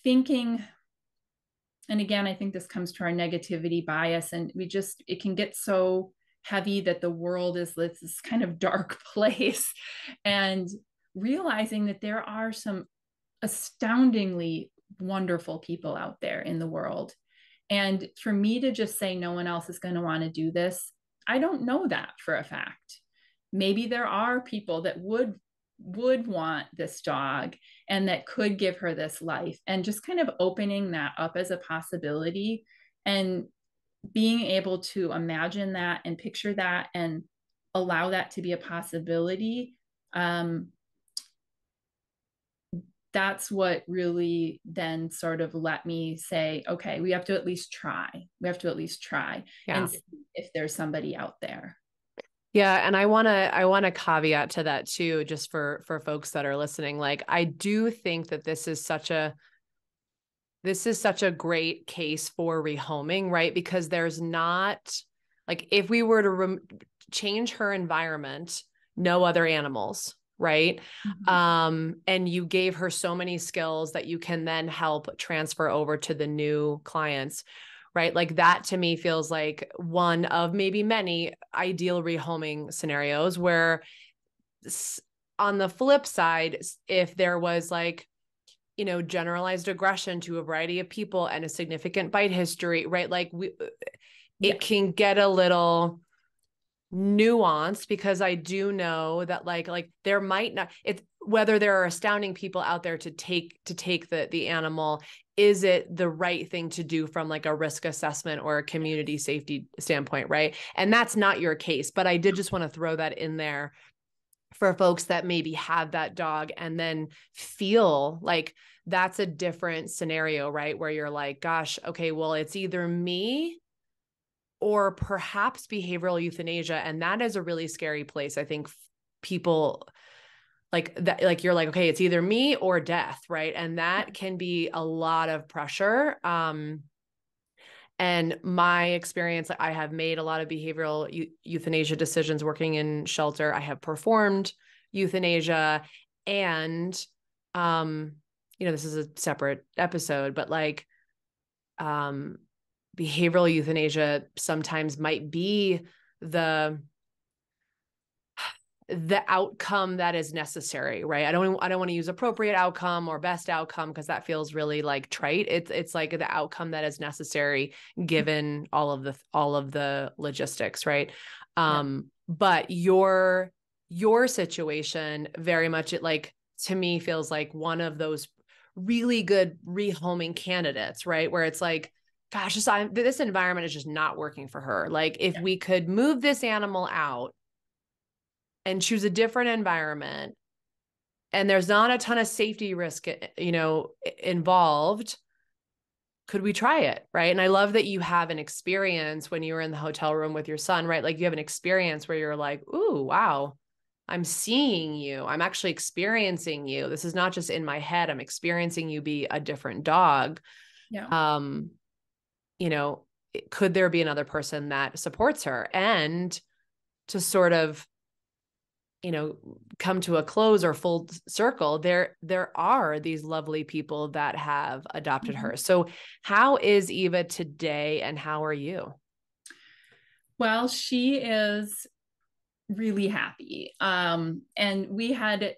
thinking, and again, I think this comes to our negativity bias, and it can get so heavy that the world is this kind of dark place. And realizing that there are some astoundingly wonderful people out there in the world. And for me to just say no one else is going to want to do this, I don't know that for a fact. Maybe there are people that would want this dog and that could give her this life, and just kind of opening that up as a possibility and being able to imagine that and picture that and allow that to be a possibility. That's what really then sort of let me say, okay, we have to at least try. Yeah. And see if there's somebody out there. Yeah. And I want to caveat to that too, just for folks that are listening. Like, I do think that this is such a great case for rehoming, right? Because there's not, like, if we were to change her environment, no other animals, right? Mm-hmm. And you gave her so many skills that you can then help transfer over to the new clients, right? Like, that to me feels like one of maybe many ideal rehoming scenarios, where on the flip side, if there was like, generalized aggression to a variety of people and a significant bite history, right? Like, it can get a little nuanced, because I do know that like there might not, it's whether there are astounding people out there to take the animal, is it the right thing to do from like a risk assessment or a community safety standpoint, right? And that's not your case, but I did just want to throw that in there for folks that maybe have that dog and then feel like that's a different scenario, right? Where you're like, gosh, okay, well, it's either me or perhaps behavioral euthanasia. And that is a really scary place. I think people like that, like, you're like, okay, it's either me or death, right? And that can be a lot of pressure. And my experience, I have made a lot of behavioral euthanasia decisions working in shelter. I have performed euthanasia, and, this is a separate episode, but like, behavioral euthanasia sometimes might be the outcome that is necessary, right? I don't want to use appropriate outcome or best outcome, because that feels really like trite. It's like the outcome that is necessary given all of the logistics, right? But your situation very much, it like, to me, feels like one of those really good rehoming candidates, right? Where it's like, gosh, this environment is just not working for her. Like, if we could move this animal out and choose a different environment, and there's not a ton of safety risk, involved, could we try it? Right. And I love that you have an experience when you were in the hotel room with your son, right? Like, you have an experience where you're like, ooh, wow, I'm seeing you. I'm actually experiencing you. This is not just in my head. I'm experiencing you be a different dog. Yeah. Could there be another person that supports her? And to sort of, come to a close or full circle, there are these lovely people that have adopted her. So how is Eva today, and how are you? Well, she is really happy. And we had,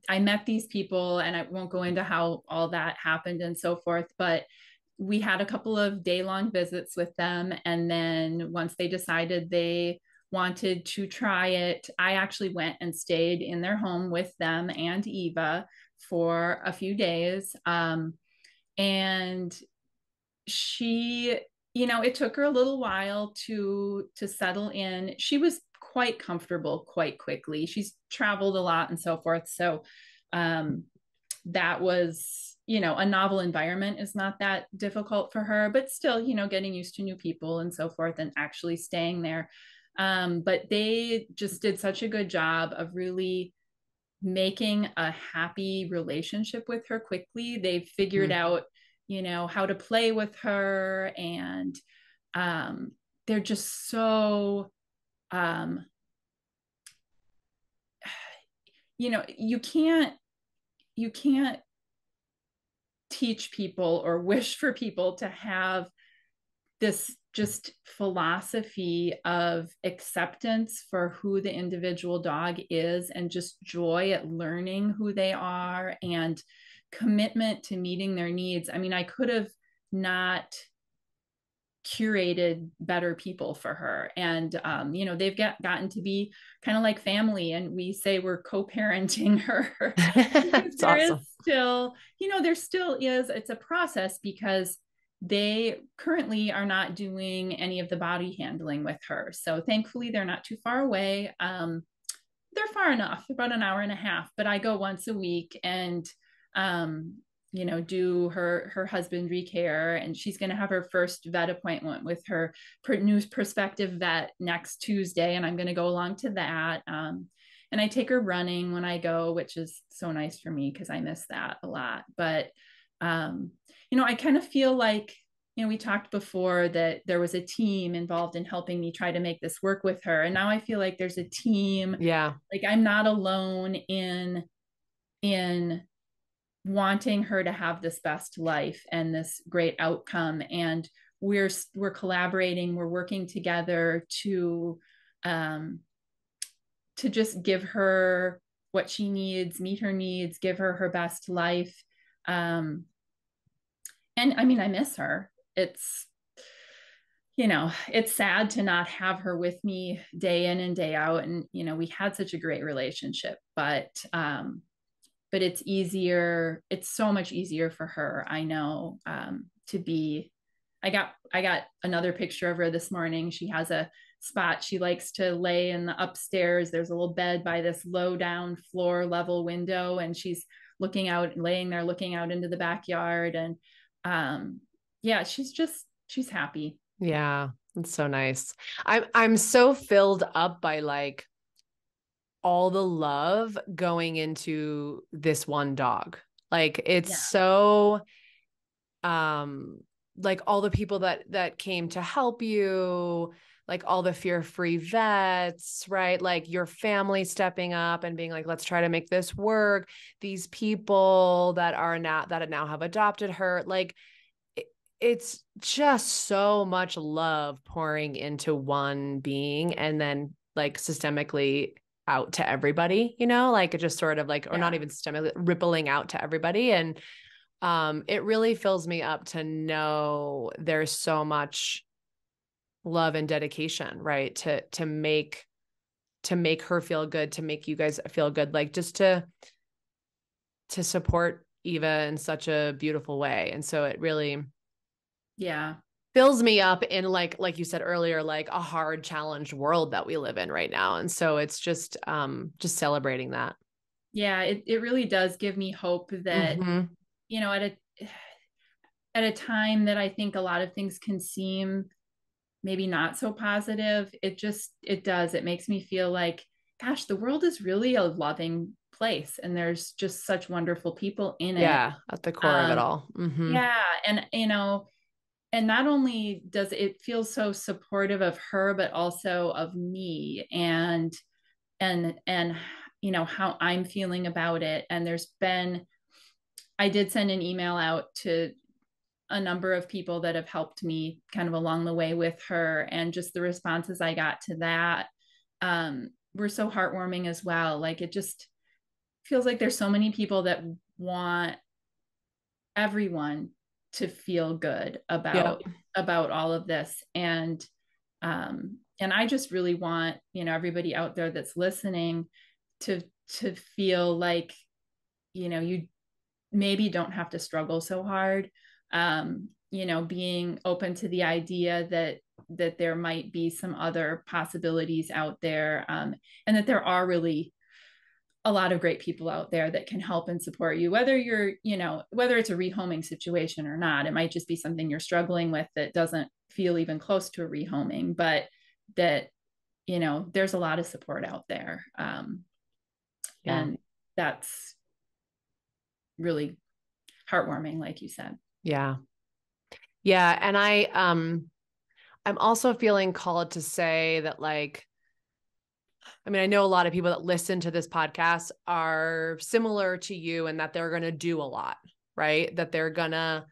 I met these people, and I won't go into how all that happened and so forth, but we had a couple of day-long visits with them. And then once they decided they wanted to try it, I actually went and stayed in their home with them and Eva for a few days. And she, it took her a little while to settle in. She was quite comfortable quite quickly. She's traveled a lot and so forth. So um, that was, a novel environment is not that difficult for her, but still, getting used to new people and so forth and actually staying there. But they just did such a good job of really making a happy relationship with her quickly. They figured out, how to play with her, and they're just so you can't teach people or wish for people to have this just philosophy of acceptance for who the individual dog is, and just joy at learning who they are, and commitment to meeting their needs. I mean, I could have not curated better people for her. And they've gotten to be kind of like family, and we say we're co-parenting her. Because It's there is awesome. still, there still is, it's a process, because they currently are not doing any of the body handling with her. So thankfully they're not too far away. They're far enough, about an hour and a half, but I go once a week and um, do her husbandry care, and she's going to have her first vet appointment with her new prospective vet next Tuesday, and I'm going to go along to that. And I take her running when I go, which is so nice for me because I miss that a lot. But I kind of feel like, we talked before that there was a team involved in helping me try to make this work with her. And now I feel like there's a team, Yeah. like I'm not alone in wanting her to have this best life and this great outcome. And we're collaborating, we're working together um to just give her what she needs, meet her needs, give her her best life. And I mean, I miss her. It's sad to not have her with me day in and day out. And we had such a great relationship, but it's so much easier for her, I know, to be. I got another picture of her this morning. She has a spot she likes to lay in the upstairs. There's a little bed by this low down floor level window, and she's laying there looking out into the backyard. And yeah, she's happy. Yeah. It's so nice. I'm so filled up by like all the love going into this one dog. Like it's Yeah. so um like all the people that came to help you, like all the fear-free vets, right? Like your family stepping up and being like, let's try to make this work. These people that now have adopted her. Like it's just so much love pouring into one being and then like systemically out to everybody, like it just sort of like, or not Yeah. even systemically rippling out to everybody. And it really fills me up to know there's so much love and dedication, right? To make her feel good, to make you guys feel good, like just to support Eva in such a beautiful way. And so it really Yeah. fills me up in like you said earlier, like a hard challenged world that we live in right now. And so it's just celebrating that. Yeah, it really does give me hope that, Mm-hmm. you know, at a time that I think a lot of things can seem maybe not so positive, it makes me feel like, gosh, the world is really a loving place, and there's just such wonderful people in it. Yeah, at the core of it Um, all. Mm-hmm. yeah, and and not only does it feel so supportive of her, but also of me, and how I'm feeling about it. And I did send an email out to a number of people that have helped me kind of along the way with her, and just the responses I got to that were so heartwarming as well. Like, it just feels like there's so many people that want everyone to feel good Yeah. about all of this. And I just really want, everybody out there that's listening to feel like, you maybe don't have to struggle so hard. Being open to the idea that there might be some other possibilities out there, and that there are really a lot of great people out there that can help and support you, whether whether it's a rehoming situation or not. It might just be something you're struggling with that doesn't feel even close to a rehoming, but that, there's a lot of support out there. Yeah. And that's really heartwarming, like you said. Yeah. Yeah. And I'm also feeling called to say that, like, I mean, I know a lot of people that listen to this podcast are similar to you in that they're going to do a lot, right? That they're going to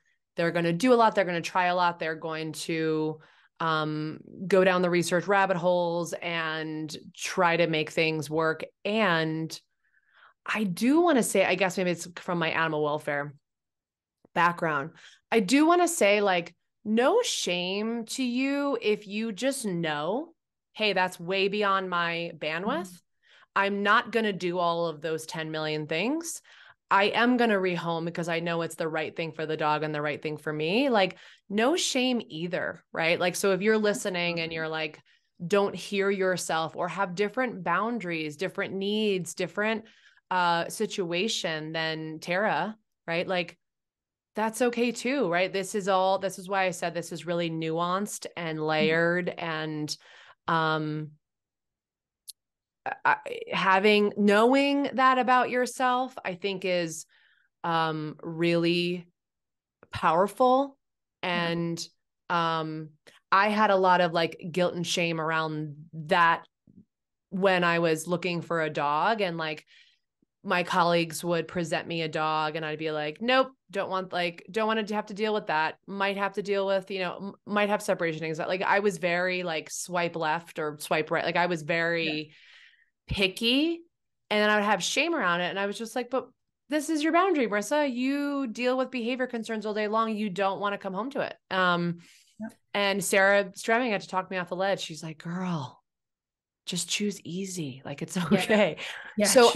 do a lot. They're going to try a lot. They're going to go down the research rabbit holes and try to make things work. And I do want to say, I guess maybe it's from my animal welfare background. I do want to say, like, no shame to you if you just know, hey, that's way beyond my bandwidth. I'm not going to do all of those 10 million things. I am going to rehome because I know it's the right thing for the dog and the right thing for me. Like, no shame either, right? Like, so if you're listening and you're like, don't hear yourself or have different boundaries, different needs, different situation than Tara, right? Like, that's okay too, right? This is why I said this is really nuanced and layered, and um knowing that about yourself, I think is really powerful. Yeah. And I had a lot of like guilt and shame around that when I was looking for a dog, and like my colleagues would present me a dog and I'd be like, nope, don't want to have to deal with that. Might have to deal with, might have separation anxiety. Like, I was very like swipe left or swipe right. Like, I was Yeah. very picky, and then I would have shame around it. And I was just like, but this is your boundary, Marissa. You deal with behavior concerns all day long. You don't want to come home to it. Yeah. And Sarah Stremming had to talk me off the ledge. She's like, girl, just choose easy. Like, it's Yeah. okay. Yeah. So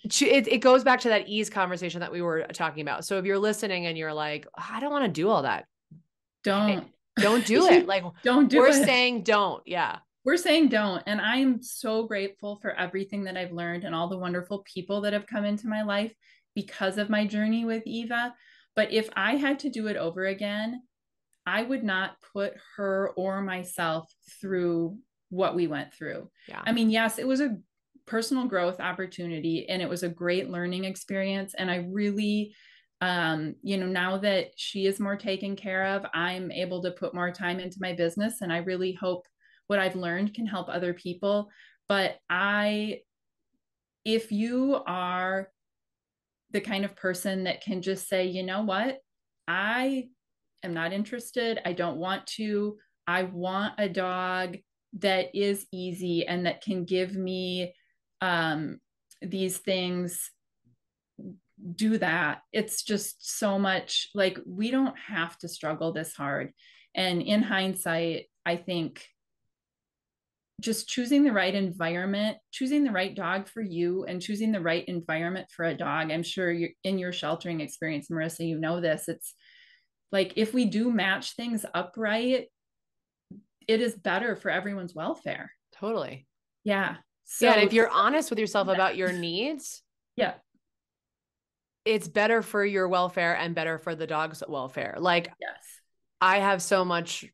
it goes back to that ease conversation that we were talking about. So if you're listening and you're like, I don't want to do all that, hey, Don't. don't do it. Like, Don't do we're it. saying don't. Yeah. We're saying don't. And I am so grateful for everything that I've learned and all the wonderful people that have come into my life because of my journey with Eva. But if I had to do it over again, I would not put her or myself through what we went through. Yeah. I mean, yes, it was a personal growth opportunity and it was a great learning experience. And I really, now that she is more taken care of, I'm able to put more time into my business. And I really hope what I've learned can help other people. But if you are the kind of person that can just say, you know what, I am not interested. I don't want to. I want a dog that is easy and that can give me these things. Do that. It's just so much like we don't have to struggle this hard. And in hindsight, I think just choosing the right environment, choosing the right dog for you, and choosing the right environment for a dog. I'm sure you're in your sheltering experience, Marissa, you know this. It's like if we do match things up right, it is better for everyone's welfare. Totally. Yeah. Yeah. And So if you're honest with yourself about your needs, yeah. it's better for your welfare and better for the dog's welfare. Like, Yes. I have so much,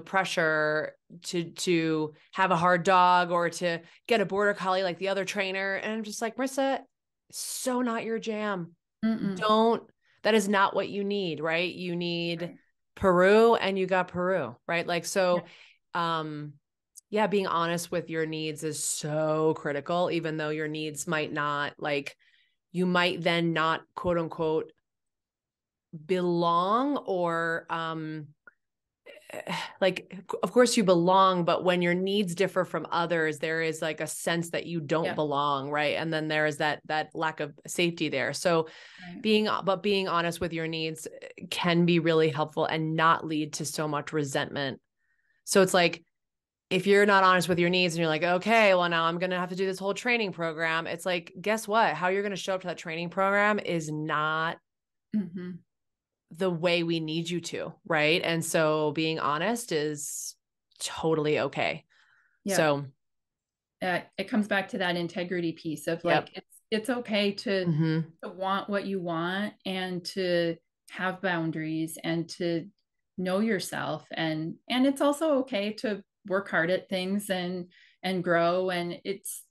pressure to have a hard dog or to get a border collie like the other trainer. And I'm just like, Marissa, so not your jam. Mm-mm. That is not what you need, right? You need Right. Peru and you got Peru, right? Like, Yeah. so, yeah, being honest with your needs is so critical, even though your needs might not, like, you might then not, quote unquote, belong or like, of course you belong, but when your needs differ from others, there is like a sense that you don't belong. Right. And then there is that lack of safety there. So being honest with your needs can be really helpful and not lead to so much resentment. So it's like, if you're not honest with your needs and you're like, okay, well, now I'm going to have to do this whole training program. It's like, guess what? How you're going to show up to that training program is not the way we need you to. Right. And so being honest is totally okay. Yeah. So it comes back to that integrity piece of like, it's okay to want what you want and to have boundaries and to know yourself. And it's also okay to work hard at things and grow. And it's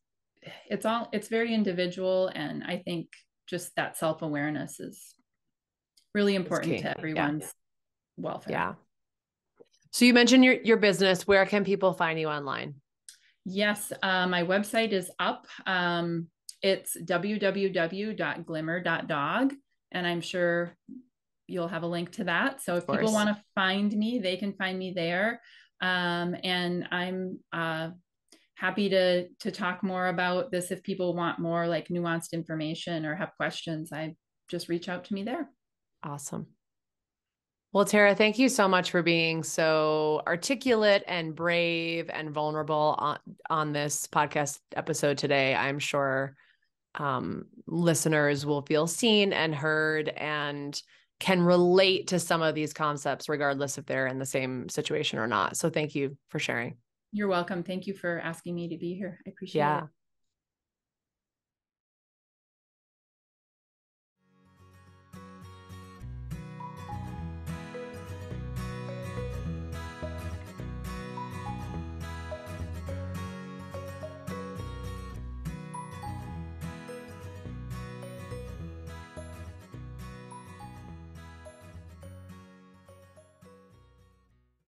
very individual. And I think just that self-awareness is really important to everyone's welfare. Yeah. So you mentioned your business. Where can people find you online? Yes, my website is up. It's www.glimmer.dog, and I'm sure you'll have a link to that. So if people want to find me, they can find me there. And I'm happy to talk more about this if people want more like nuanced information or have questions. I just reach out to me there. Awesome. Well, Tara, thank you so much for being so articulate and brave and vulnerable on this podcast episode today. I'm sure listeners will feel seen and heard and can relate to some of these concepts, regardless if they're in the same situation or not. So thank you for sharing. You're welcome. Thank you for asking me to be here. I appreciate it.